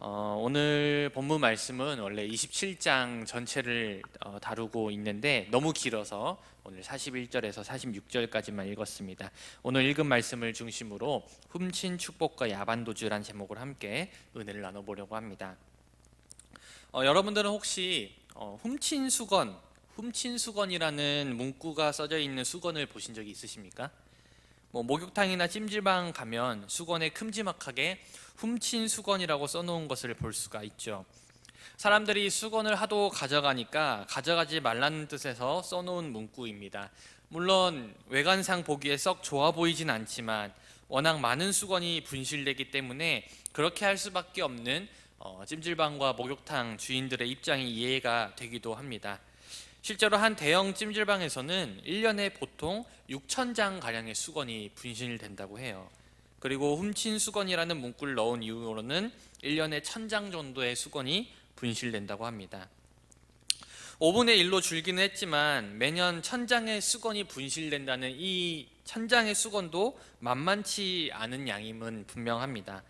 오늘 본문 말씀은 원래 27장 전체를 다루고 있는데 너무 길어서 오늘 41절에서 46절까지만 읽었습니다. 오늘 읽은 말씀을 중심으로 훔친 축복과 야반도주라는 제목을 함께 은혜를 나눠보려고 합니다. 여러분들은 혹시 훔친 수건이라는 문구가 써져 있는 수건을 보신 적이 있으십니까? 목욕탕이나 찜질방 가면 수건에 큼지막하게 훔친 수건이라고 써놓은 것을 볼 수가 있죠. 사람들이 수건을 하도 가져가니까 가져가지 말라는 뜻에서 써놓은 문구입니다. 물론 외관상 보기에 썩 좋아 보이진 않지만 워낙 많은 수건이 분실되기 때문에 그렇게 할 수밖에 없는 찜질방과 목욕탕 주인들의 입장이 이해가 되기도 합니다. 실제로 한 대형 찜질방에서는 1년에 보통 6,000장 가량의 수건이 분실된다고 해요. 그리고 훔친 수건이라는 문구를 넣은 이유로는 1년에 1,000장 정도의 수건이 분실된다고 합니다. 5분의 1로 줄기는 했지만 매년 1,000장의 수건이 분실된다는 이 1,000장의 수건도 만만치 않은 양임은 분명합니다.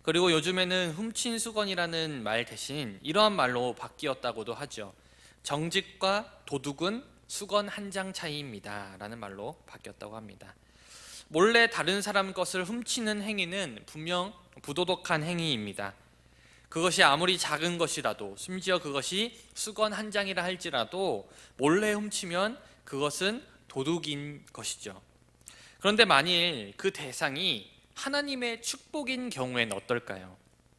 그리고 요즘에는 훔친 수건이라는 말 대신 이러한 말로 바뀌었다고도 하죠. 정직과 도둑은 수건 한 장 차이입니다 라는 말로 바뀌었다고 합니다. 몰래 다른 사람 것을 훔치는 행위는 분명 부도덕한 행위입니다. 그것이 아무리 작은 것이라도, 심지어 그것이 수건 한 장이라 할지라도 몰래 훔치면 그것은 도둑인 것이죠. 그런데 만일 그 대상이 하나님의 축복인 경우에는 어떨까요?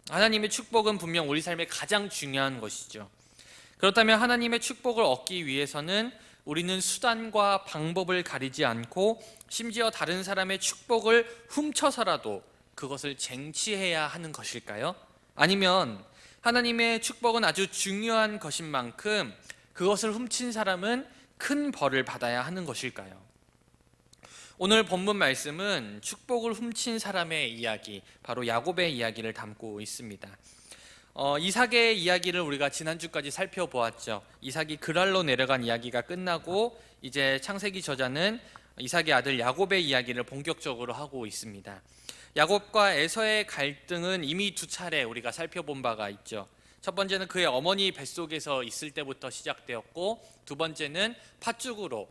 하나님의 축복은 분명 우리 삶에 가장 중요한 것이죠. 그렇다면 하나님의 축복을 얻기 위해서는 우리는 수단과 방법을 가리지 않고 심지어 다른 사람의 축복을 훔쳐서라도 그것을 쟁취해야 하는 것일까요? 아니면 하나님의 축복은 아주 중요한 것인 만큼 그것을 훔친 사람은 큰 벌을 받아야 하는 것일까요? 오늘 본문 말씀은 축복을 훔친 사람의 이야기, 바로 야곱의 이야기를 담고 있습니다. 이삭의 이야기를 우리가 지난주까지 살펴보았죠. 이삭이 그랄로 내려간 이야기가 끝나고 이제 창세기 저자는 이삭의 아들 야곱의 이야기를 본격적으로 하고 있습니다. 야곱과 에서의 갈등은 이미 두 차례 우리가 살펴본 바가 있죠. 첫 번째는 그의 어머니 뱃속에서 있을 때부터 시작되었고, 두 번째는 팥죽으로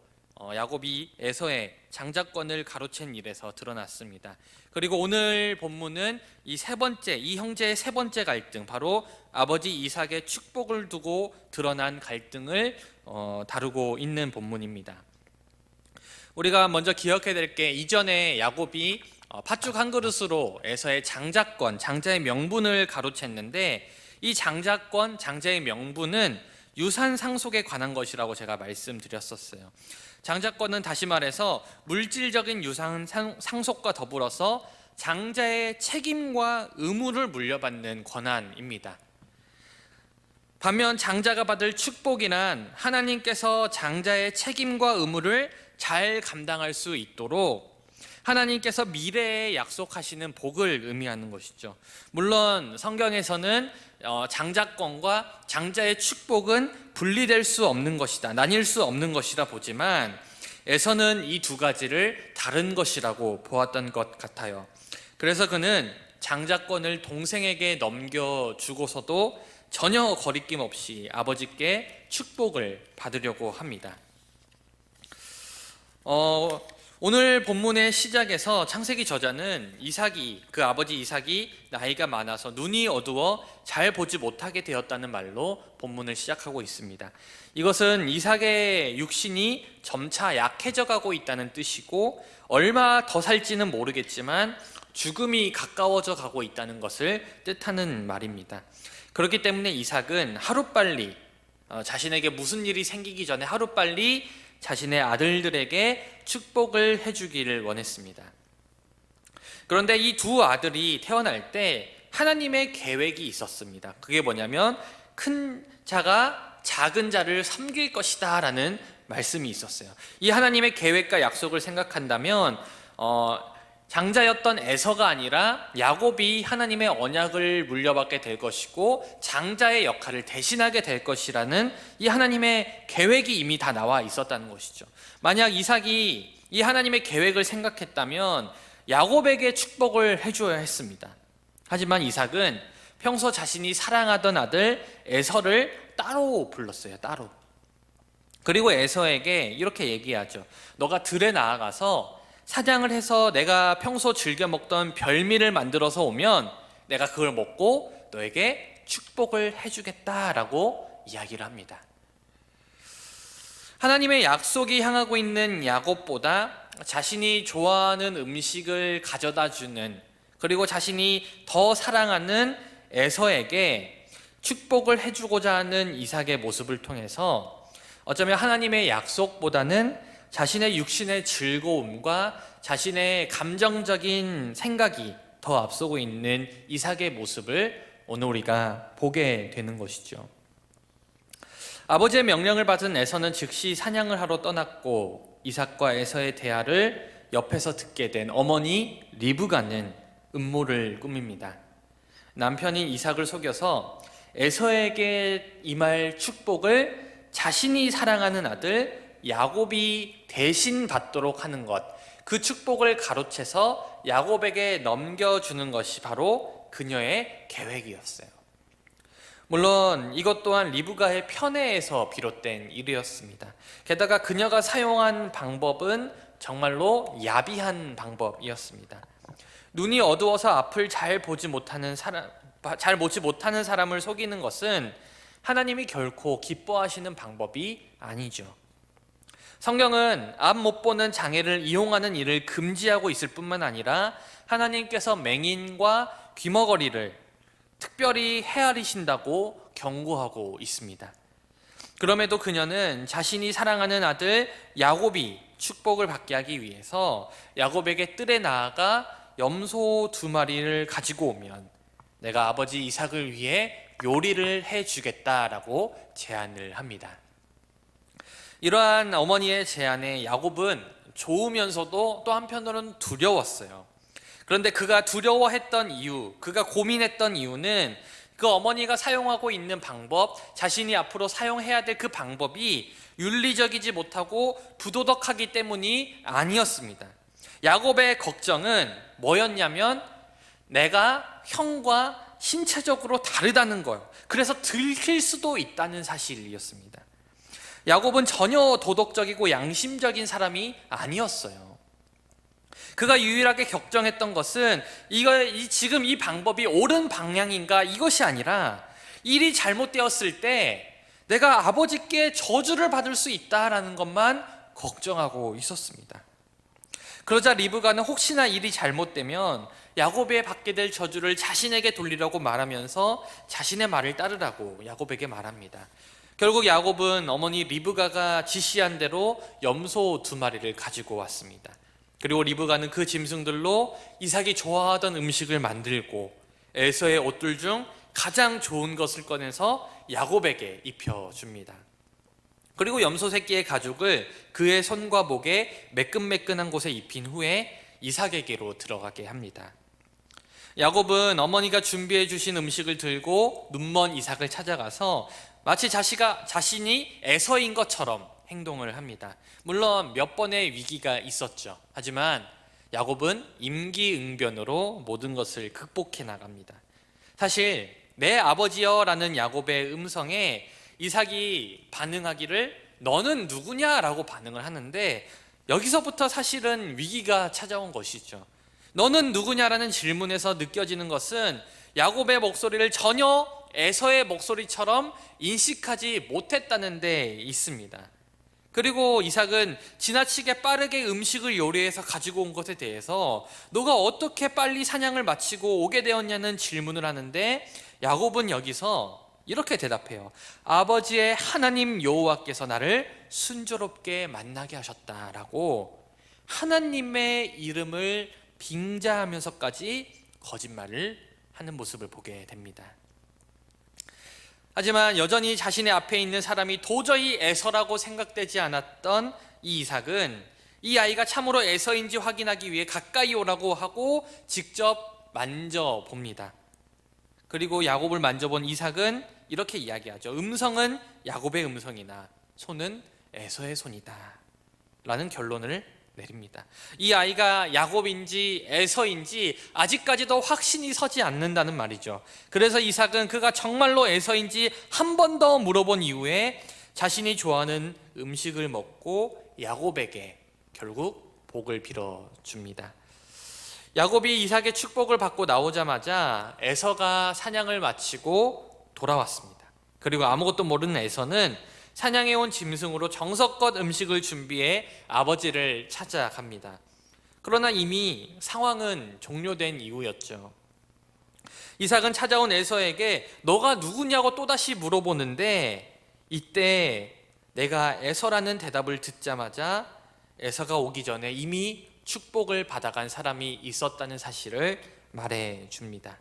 야곱이 에서의 장자권을 가로챈 일에서 드러났습니다. 그리고 오늘 본문은 이 형제의 세 번째 갈등, 바로 아버지 이삭의 축복을 두고 드러난 갈등을 다루고 있는 본문입니다. 우리가 먼저 기억해야 될 게, 이전에 야곱이 팥죽 한 그릇으로 에서의 장자권, 장자의 명분을 가로챘는데, 이 장자의 명분은 유산 상속에 관한 것이라고 제가 말씀드렸었어요. 장자권은 다시 말해서 물질적인 유산 상속과 더불어서 장자의 책임과 의무를 물려받는 권한입니다. 반면 장자가 받을 축복이란 하나님께서 장자의 책임과 의무를 잘 감당할 수 있도록 하나님께서 미래에 약속하시는 복을 의미하는 것이죠. 물론 성경에서는 장자권과 장자의 축복은 분리될 수 없는 것이다, 나뉠 수 없는 것이라 보지만 에서는 이 두 가지를 다른 것이라고 보았던 것 같아요. 그래서 그는 장자권을 동생에게 넘겨주고서도 전혀 거리낌 없이 아버지께 축복을 받으려고 합니다. 오늘 본문의 시작에서 창세기 저자는 그 아버지 이삭이 나이가 많아서 눈이 어두워 잘 보지 못하게 되었다는 말로 본문을 시작하고 있습니다. 이것은 이삭의 육신이 점차 약해져 가고 있다는 뜻이고, 얼마 더 살지는 모르겠지만 죽음이 가까워져 가고 있다는 것을 뜻하는 말입니다. 그렇기 때문에 이삭은 하루빨리 자신에게 무슨 일이 생기기 전에 하루빨리 자신의 아들들에게 축복을 해주기를 원했습니다. 그런데 이 두 아들이 태어날 때 하나님의 계획이 있었습니다. 그게 뭐냐면 큰 자가 작은 자를 섬길 것이다 라는 말씀이 있었어요. 이 하나님의 계획과 약속을 생각한다면 장자였던 에서가 아니라 야곱이 하나님의 언약을 물려받게 될 것이고 장자의 역할을 대신하게 될 것이라는 이 하나님의 계획이 이미 다 나와 있었다는 것이죠. 만약 이삭이 이 하나님의 계획을 생각했다면 야곱에게 축복을 해줘야 했습니다. 하지만 이삭은 평소 자신이 사랑하던 아들 에서를 따로 불렀어요. 따로. 그리고 에서에게 이렇게 얘기하죠. 너가 들에 나아가서 사냥을 해서 내가 평소 즐겨 먹던 별미를 만들어서 오면 내가 그걸 먹고 너에게 축복을 해주겠다라고 이야기를 합니다. 하나님의 약속이 향하고 있는 야곱보다 자신이 좋아하는 음식을 가져다 주는, 그리고 자신이 더 사랑하는 에서에게 축복을 해주고자 하는 이삭의 모습을 통해서 어쩌면 하나님의 약속보다는 자신의 육신의 즐거움과 자신의 감정적인 생각이 더 앞서고 있는 이삭의 모습을 오늘 우리가 보게 되는 것이죠. 아버지의 명령을 받은 에서는 즉시 사냥을 하러 떠났고, 이삭과 에서의 대화를 옆에서 듣게 된 어머니 리브가는 음모를 꾸밉니다. 남편인 이삭을 속여서 에서에게 임할 축복을 자신이 사랑하는 아들 야곱이 대신 받도록 하는 것, 그 축복을 가로채서 야곱에게 넘겨주는 것이 바로 그녀의 계획이었어요. 물론 이것 또한 리브가의 편애에서 비롯된 일이었습니다. 게다가 그녀가 사용한 방법은 정말로 야비한 방법이었습니다. 눈이 어두워서 앞을 잘 보지 못하는 사람을 속이는 것은 하나님이 결코 기뻐하시는 방법이 아니죠. 성경은 앞 못 보는 장애를 이용하는 일을 금지하고 있을 뿐만 아니라 하나님께서 맹인과 귀머거리를 특별히 헤아리신다고 경고하고 있습니다. 그럼에도 그녀는 자신이 사랑하는 아들 야곱이 축복을 받게 하기 위해서 야곱에게 뜰에 나아가 염소 2마리를 가지고 오면 내가 아버지 이삭을 위해 요리를 해주겠다라고 제안을 합니다. 이러한 어머니의 제안에 야곱은 좋으면서도 또 한편으로는 두려웠어요. 그런데 그가 두려워했던 이유, 그가 고민했던 이유는 그 어머니가 사용하고 있는 방법, 자신이 앞으로 사용해야 될 그 방법이 윤리적이지 못하고 부도덕하기 때문이 아니었습니다. 야곱의 걱정은 뭐였냐면 내가 형과 신체적으로 다르다는 거예요. 그래서 들킬 수도 있다는 사실이었습니다. 야곱은 전혀 도덕적이고 양심적인 사람이 아니었어요. 그가 유일하게 걱정했던 것은 지금 이 방법이 옳은 방향인가, 이것이 아니라 일이 잘못되었을 때 내가 아버지께 저주를 받을 수 있다라는 것만 걱정하고 있었습니다. 그러자 리브가는 혹시나 일이 잘못되면 야곱에 받게 될 저주를 자신에게 돌리려고 말하면서 자신의 말을 따르라고 야곱에게 말합니다. 결국 야곱은 어머니 리브가가 지시한 대로 염소 2마리를 가지고 왔습니다. 그리고 리브가는 그 짐승들로 이삭이 좋아하던 음식을 만들고 에서의 옷들 중 가장 좋은 것을 꺼내서 야곱에게 입혀줍니다. 그리고 염소 새끼의 가죽을 그의 손과 목에 매끈매끈한 곳에 입힌 후에 이삭에게로 들어가게 합니다. 야곱은 어머니가 준비해 주신 음식을 들고 눈먼 이삭을 찾아가서 마치 자신이 에서인 것처럼 행동을 합니다. 물론 몇 번의 위기가 있었죠. 하지만 야곱은 임기응변으로 모든 것을 극복해 나갑니다. 사실 내 아버지여 라는 야곱의 음성에 이삭이 반응하기를 너는 누구냐라고 반응을 하는데, 여기서부터 사실은 위기가 찾아온 것이죠. 너는 누구냐라는 질문에서 느껴지는 것은 야곱의 목소리를 전혀 에서의 목소리처럼 인식하지 못했다는 데 있습니다. 그리고 이삭은 지나치게 빠르게 음식을 요리해서 가지고 온 것에 대해서 너가 어떻게 빨리 사냥을 마치고 오게 되었냐는 질문을 하는데, 야곱은 여기서 이렇게 대답해요. 아버지의 하나님 여호와께서 나를 순조롭게 만나게 하셨다라고 하나님의 이름을 빙자하면서까지 거짓말을 하는 모습을 보게 됩니다. 하지만 여전히 자신의 앞에 있는 사람이 도저히 에서라고 생각되지 않았던 이 이삭은 이 아이가 참으로 에서인지 확인하기 위해 가까이 오라고 하고 직접 만져봅니다. 그리고 야곱을 만져본 이삭은 이렇게 이야기하죠. 음성은 야곱의 음성이나 손은 에서의 손이다 라는 결론을 내립니다. 이 아이가 야곱인지 에서인지 아직까지도 확신이 서지 않는다는 말이죠. 그래서 이삭은 그가 정말로 에서인지 한 번 더 물어본 이후에 자신이 좋아하는 음식을 먹고 야곱에게 결국 복을 빌어줍니다. 야곱이 이삭의 축복을 받고 나오자마자 에서가 사냥을 마치고 돌아왔습니다. 그리고 아무것도 모르는 에서는 사냥해 온 짐승으로 정성껏 음식을 준비해 아버지를 찾아갑니다. 그러나 이미 상황은 종료된 이후였죠. 이삭은 찾아온 에서에게 너가 누구냐고 또다시 물어보는데, 이때 내가 에서라는 대답을 듣자마자 에서가 오기 전에 이미 축복을 받아간 사람이 있었다는 사실을 말해줍니다.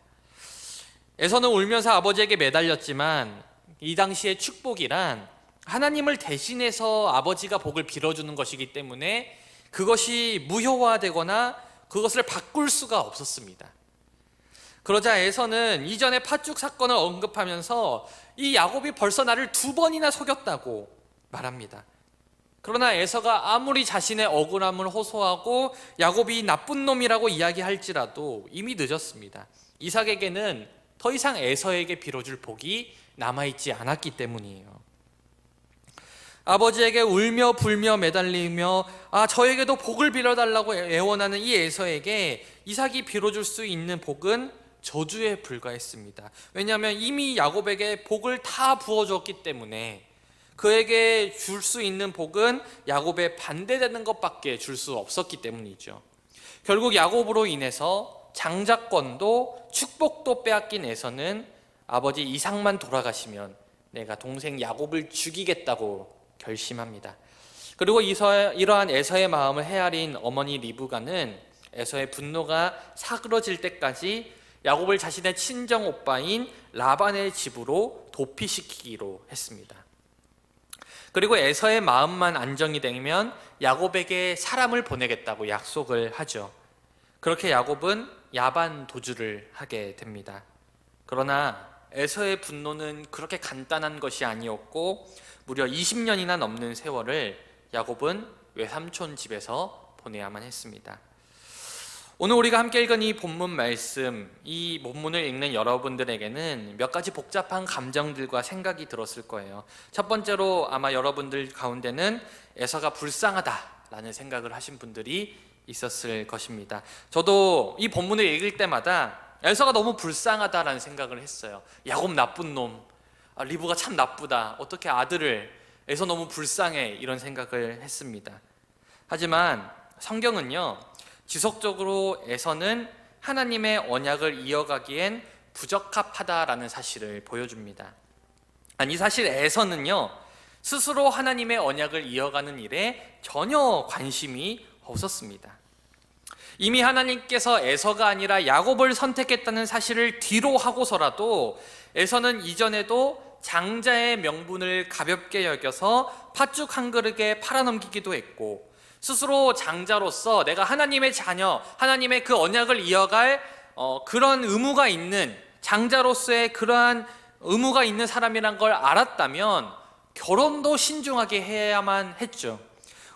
에서는 울면서 아버지에게 매달렸지만 이 당시의 축복이란 하나님을 대신해서 아버지가 복을 빌어주는 것이기 때문에 그것이 무효화되거나 그것을 바꿀 수가 없었습니다. 그러자 에서는 이전에 팥죽 사건을 언급하면서 이 야곱이 벌써 나를 2번이나 속였다고 말합니다. 그러나 에서가 아무리 자신의 억울함을 호소하고 야곱이 나쁜 놈이라고 이야기할지라도 이미 늦었습니다. 이삭에게는 더 이상 에서에게 빌어줄 복이 남아있지 않았기 때문이에요. 아버지에게 울며 불며 매달리며 저에게도 복을 빌어달라고 애원하는 이 에서에게 이삭이 빌어줄 수 있는 복은 저주에 불과했습니다. 왜냐하면 이미 야곱에게 복을 다 부어줬기 때문에 그에게 줄 수 있는 복은 야곱에 반대되는 것밖에 줄 수 없었기 때문이죠. 결국 야곱으로 인해서 장자권도 축복도 빼앗긴 에서는 아버지 이삭만 돌아가시면 내가 동생 야곱을 죽이겠다고 결심합니다. 그리고 이러한 에서의 마음을 헤아린 어머니 리브가는 에서의 분노가 사그러질 때까지 야곱을 자신의 친정 오빠인 라반의 집으로 도피시키기로 했습니다. 그리고 에서의 마음만 안정이 되면 야곱에게 사람을 보내겠다고 약속을 하죠. 그렇게 야곱은 야반 도주를 하게 됩니다. 그러나 에서의 분노는 그렇게 간단한 것이 아니었고 무려 20년이나 넘는 세월을 야곱은 외삼촌 집에서 보내야만 했습니다. 오늘 우리가 함께 읽은 이 본문 말씀, 이 본문을 읽는 여러분들에게는 몇 가지 복잡한 감정들과 생각이 들었을 거예요. 첫 번째로 아마 여러분들 가운데는 에서가 불쌍하다라는 생각을 하신 분들이 있었을 것입니다. 저도 이 본문을 읽을 때마다 에서가 너무 불쌍하다라는 생각을 했어요. 야곱 나쁜 놈, 리브가 참 나쁘다, 어떻게 아들을, 에서 너무 불쌍해, 이런 생각을 했습니다. 하지만 성경은요, 지속적으로 에서는 하나님의 언약을 이어가기엔 부적합하다라는 사실을 보여줍니다. 아니, 사실 에서는요, 스스로 하나님의 언약을 이어가는 일에 전혀 관심이 없었습니다. 이미 하나님께서 에서가 아니라 야곱을 선택했다는 사실을 뒤로 하고서라도 에서는 이전에도 장자의 명분을 가볍게 여겨서 팥죽 한 그릇에 팔아넘기기도 했고, 스스로 장자로서 내가 하나님의 자녀, 하나님의 그 언약을 이어갈 그런 의무가 있는, 장자로서의 그러한 의무가 있는 사람이란 걸 알았다면 결혼도 신중하게 해야만 했죠.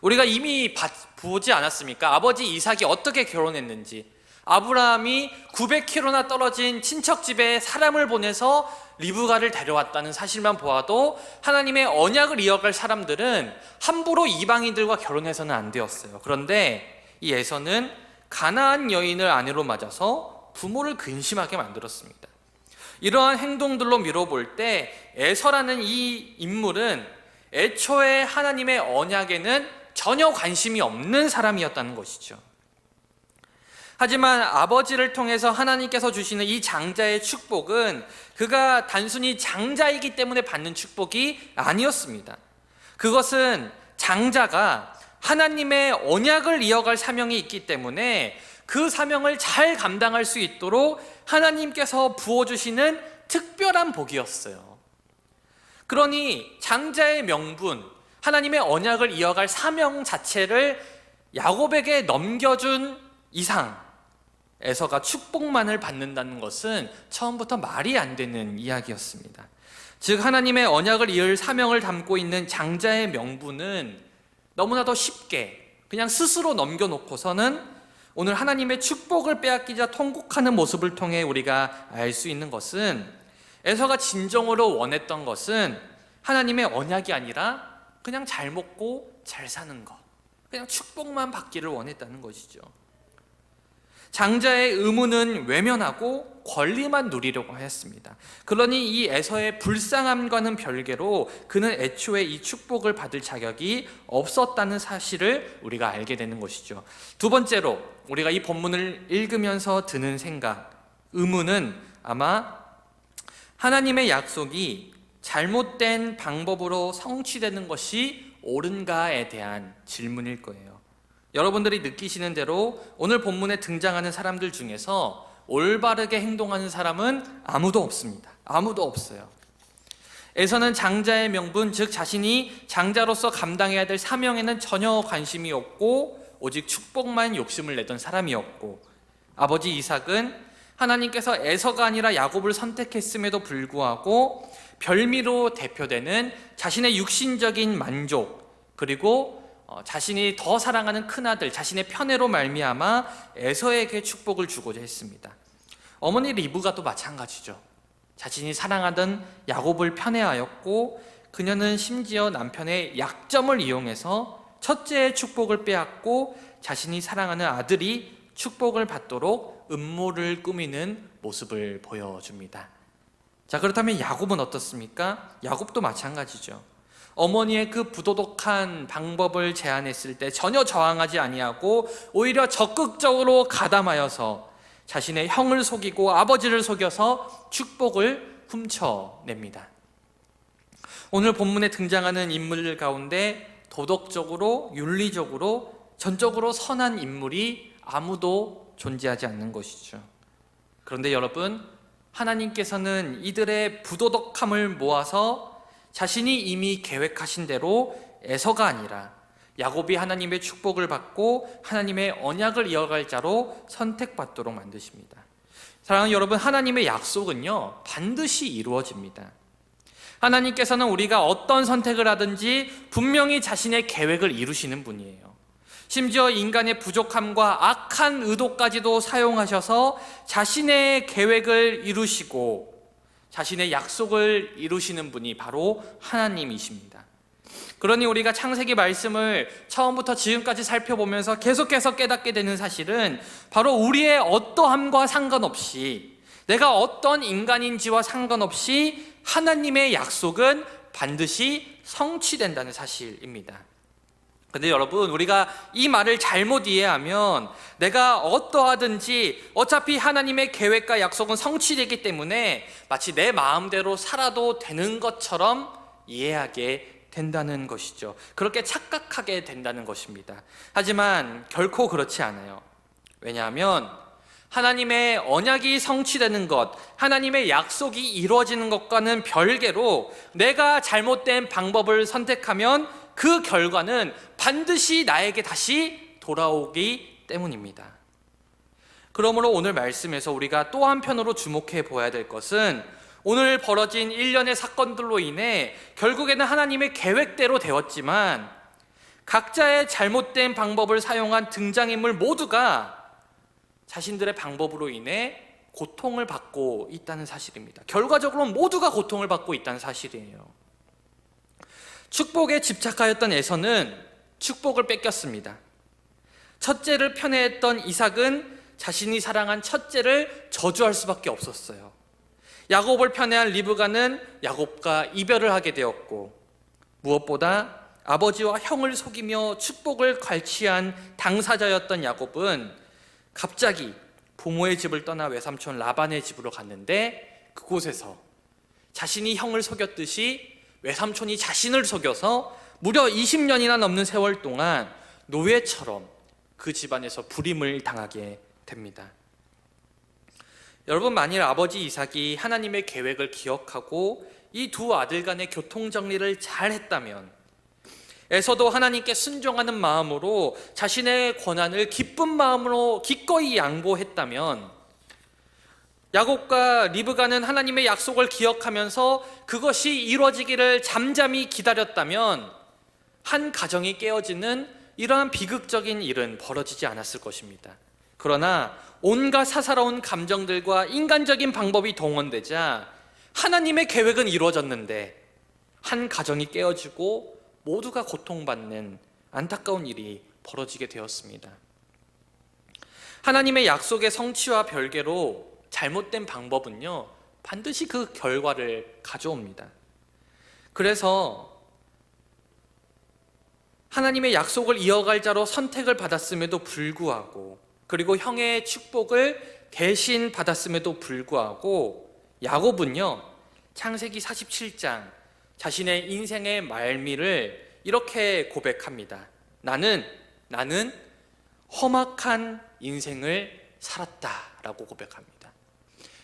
우리가 이미 보지 않았습니까? 아버지 이삭이 어떻게 결혼했는지. 아브라함이 900km나 떨어진 친척 집에 사람을 보내서 리브가를 데려왔다는 사실만 보아도 하나님의 언약을 이어갈 사람들은 함부로 이방인들과 결혼해서는 안 되었어요. 그런데 이 에서는 가나안 여인을 아내로 맞아서 부모를 근심하게 만들었습니다. 이러한 행동들로 미뤄볼 때 에서라는 이 인물은 애초에 하나님의 언약에는 전혀 관심이 없는 사람이었다는 것이죠. 하지만 아버지를 통해서 하나님께서 주시는 이 장자의 축복은 그가 단순히 장자이기 때문에 받는 축복이 아니었습니다. 그것은 장자가 하나님의 언약을 이어갈 사명이 있기 때문에 그 사명을 잘 감당할 수 있도록 하나님께서 부어주시는 특별한 복이었어요. 그러니 장자의 명분, 하나님의 언약을 이어갈 사명 자체를 야곱에게 넘겨준 이상 에서가 축복만을 받는다는 것은 처음부터 말이 안 되는 이야기였습니다. 즉 하나님의 언약을 이을 사명을 담고 있는 장자의 명분은 너무나도 쉽게 그냥 스스로 넘겨놓고서는 오늘 하나님의 축복을 빼앗기자 통곡하는 모습을 통해 우리가 알 수 있는 것은, 에서가 진정으로 원했던 것은 하나님의 언약이 아니라 그냥 잘 먹고 잘 사는 것, 그냥 축복만 받기를 원했다는 것이죠. 장자의 의무는 외면하고 권리만 누리려고 하였습니다. 그러니 이 에서의 불쌍함과는 별개로 그는 애초에 이 축복을 받을 자격이 없었다는 사실을 우리가 알게 되는 것이죠. 두 번째로 우리가 이 본문을 읽으면서 드는 생각, 의무는 아마 하나님의 약속이 잘못된 방법으로 성취되는 것이 옳은가에 대한 질문일 거예요. 여러분들이 느끼시는 대로 오늘 본문에 등장하는 사람들 중에서 올바르게 행동하는 사람은 아무도 없습니다. 아무도 없어요. 에서는 장자의 명분, 즉 자신이 장자로서 감당해야 될 사명에는 전혀 관심이 없고 오직 축복만 욕심을 내던 사람이었고, 아버지 이삭은 하나님께서 에서가 아니라 야곱을 선택했음에도 불구하고 별미로 대표되는 자신의 육신적인 만족, 그리고 자신이 더 사랑하는 큰아들, 자신의 편애로 말미암아 에서에게 축복을 주고자 했습니다. 어머니 리브가 또 마찬가지죠. 자신이 사랑하던 야곱을 편애하였고, 그녀는 심지어 남편의 약점을 이용해서 첫째의 축복을 빼앗고 자신이 사랑하는 아들이 축복을 받도록 음모를 꾸미는 모습을 보여줍니다. 자, 그렇다면 야곱은 어떻습니까? 야곱도 마찬가지죠. 어머니의 그 부도덕한 방법을 제안했을 때 전혀 저항하지 아니하고 오히려 적극적으로 가담하여서 자신의 형을 속이고 아버지를 속여서 축복을 훔쳐냅니다. 오늘 본문에 등장하는 인물들 가운데 도덕적으로, 윤리적으로, 전적으로 선한 인물이 아무도 존재하지 않는 것이죠. 그런데 여러분, 하나님께서는 이들의 부도덕함을 모아서 자신이 이미 계획하신 대로 에서가 아니라 야곱이 하나님의 축복을 받고 하나님의 언약을 이어갈 자로 선택받도록 만드십니다. 사랑하는 여러분, 하나님의 약속은요 반드시 이루어집니다. 하나님께서는 우리가 어떤 선택을 하든지 분명히 자신의 계획을 이루시는 분이에요. 심지어 인간의 부족함과 악한 의도까지도 사용하셔서 자신의 계획을 이루시고 자신의 약속을 이루시는 분이 바로 하나님이십니다. 그러니 우리가 창세기 말씀을 처음부터 지금까지 살펴보면서 계속해서 깨닫게 되는 사실은 바로 우리의 어떠함과 상관없이, 내가 어떤 인간인지와 상관없이 하나님의 약속은 반드시 성취된다는 사실입니다. 근데 여러분, 우리가 이 말을 잘못 이해하면 내가 어떠하든지 어차피 하나님의 계획과 약속은 성취되기 때문에 마치 내 마음대로 살아도 되는 것처럼 이해하게 된다는 것이죠. 그렇게 착각하게 된다는 것입니다. 하지만 결코 그렇지 않아요. 왜냐하면 하나님의 언약이 성취되는 것, 하나님의 약속이 이루어지는 것과는 별개로 내가 잘못된 방법을 선택하면 그 결과는 반드시 나에게 다시 돌아오기 때문입니다. 그러므로 오늘 말씀에서 우리가 또 한편으로 주목해 보아야 될 것은 오늘 벌어진 일련의 사건들로 인해 결국에는 하나님의 계획대로 되었지만 각자의 잘못된 방법을 사용한 등장인물 모두가 자신들의 방법으로 인해 고통을 받고 있다는 사실입니다. 결과적으로 모두가 고통을 받고 있다는 사실이에요. 축복에 집착하였던 에서는 축복을 뺏겼습니다. 첫째를 편애했던 이삭은 자신이 사랑한 첫째를 저주할 수밖에 없었어요. 야곱을 편애한 리브가는 야곱과 이별을 하게 되었고, 무엇보다 아버지와 형을 속이며 축복을 갈취한 당사자였던 야곱은 갑자기 부모의 집을 떠나 외삼촌 라반의 집으로 갔는데, 그곳에서 자신이 형을 속였듯이 외삼촌이 자신을 속여서 무려 20년이나 넘는 세월 동안 노예처럼 그 집안에서 불임을 당하게 됩니다. 여러분, 만일 아버지 이삭이 하나님의 계획을 기억하고 이 두 아들 간의 교통정리를 잘 했다면, 에서도 하나님께 순종하는 마음으로 자신의 권한을 기쁜 마음으로 기꺼이 양보했다면, 야곱과 리브가는 하나님의 약속을 기억하면서 그것이 이루어지기를 잠잠히 기다렸다면 한 가정이 깨어지는 이러한 비극적인 일은 벌어지지 않았을 것입니다. 그러나 온갖 사사로운 감정들과 인간적인 방법이 동원되자 하나님의 계획은 이루어졌는데 한 가정이 깨어지고 모두가 고통받는 안타까운 일이 벌어지게 되었습니다. 하나님의 약속의 성취와 별개로 잘못된 방법은요, 반드시 그 결과를 가져옵니다. 그래서 하나님의 약속을 이어갈 자로 선택을 받았음에도 불구하고, 그리고 형의 축복을 대신 받았음에도 불구하고 야곱은요, 창세기 47장 자신의 인생의 말미를 이렇게 고백합니다. 나는 험악한 인생을 살았다라고 고백합니다.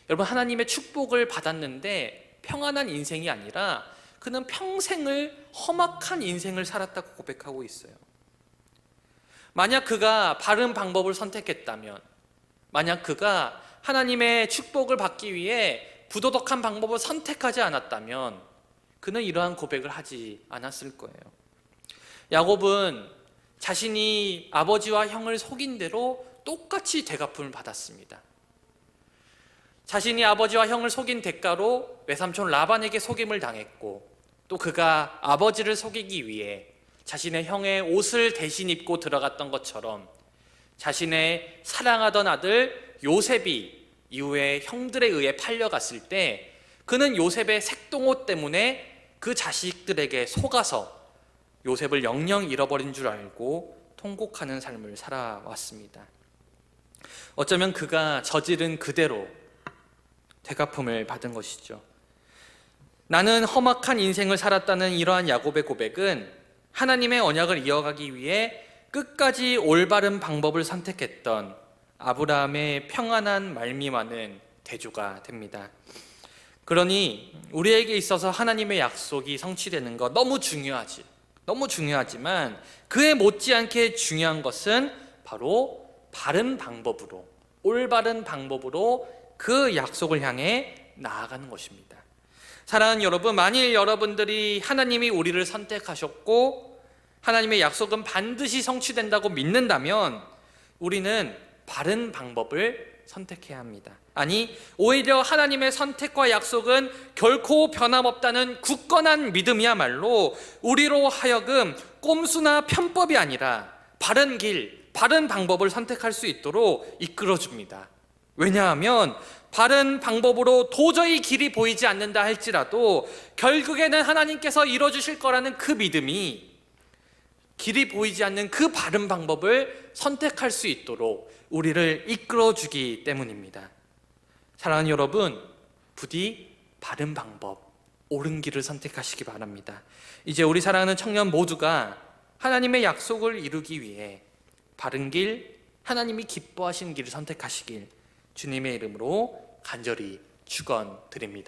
여러분, 하나님의 축복을 받았는데 평안한 인생이 아니라 그는 평생을 험악한 인생을 살았다고 고백하고 있어요. 만약 그가 바른 방법을 선택했다면, 만약 그가 하나님의 축복을 받기 위해 부도덕한 방법을 선택하지 않았다면 그는 이러한 고백을 하지 않았을 거예요. 야곱은 자신이 아버지와 형을 속인 대로 똑같이 대갚음을 받았습니다. 자신이 아버지와 형을 속인 대가로 외삼촌 라반에게 속임을 당했고, 또 그가 아버지를 속이기 위해 자신의 형의 옷을 대신 입고 들어갔던 것처럼 자신의 사랑하던 아들 요셉이 이후에 형들에 의해 팔려갔을 때 그는 요셉의 색동옷 때문에 그 자식들에게 속아서 요셉을 영영 잃어버린 줄 알고 통곡하는 삶을 살아왔습니다. 어쩌면 그가 저지른 그대로 대갚음을 받은 것이죠. 나는 험악한 인생을 살았다는 이러한 야곱의 고백은 하나님의 언약을 이어가기 위해 끝까지 올바른 방법을 선택했던 아브라함의 평안한 말미암은 대조가 됩니다. 그러니 우리에게 있어서 하나님의 약속이 성취되는 것 너무 중요하지만 그에 못지않게 중요한 것은 바로 바른 방법으로, 올바른 방법으로 그 약속을 향해 나아가는 것입니다. 사랑하는 여러분, 만일 여러분들이 하나님이 우리를 선택하셨고 하나님의 약속은 반드시 성취된다고 믿는다면 우리는 바른 방법을 선택해야 합니다. 아니, 오히려 하나님의 선택과 약속은 결코 변함없다는 굳건한 믿음이야말로 우리로 하여금 꼼수나 편법이 아니라 바른 길, 바른 방법을 선택할 수 있도록 이끌어줍니다. 왜냐하면 바른 방법으로 도저히 길이 보이지 않는다 할지라도 결국에는 하나님께서 이뤄주실 거라는 그 믿음이 길이 보이지 않는 그 바른 방법을 선택할 수 있도록 우리를 이끌어주기 때문입니다. 사랑하는 여러분, 부디 바른 방법, 옳은 길을 선택하시기 바랍니다. 이제 우리 사랑하는 청년 모두가 하나님의 약속을 이루기 위해 바른 길, 하나님이 기뻐하시는 길을 선택하시길 주님의 이름으로 간절히 축원드립니다.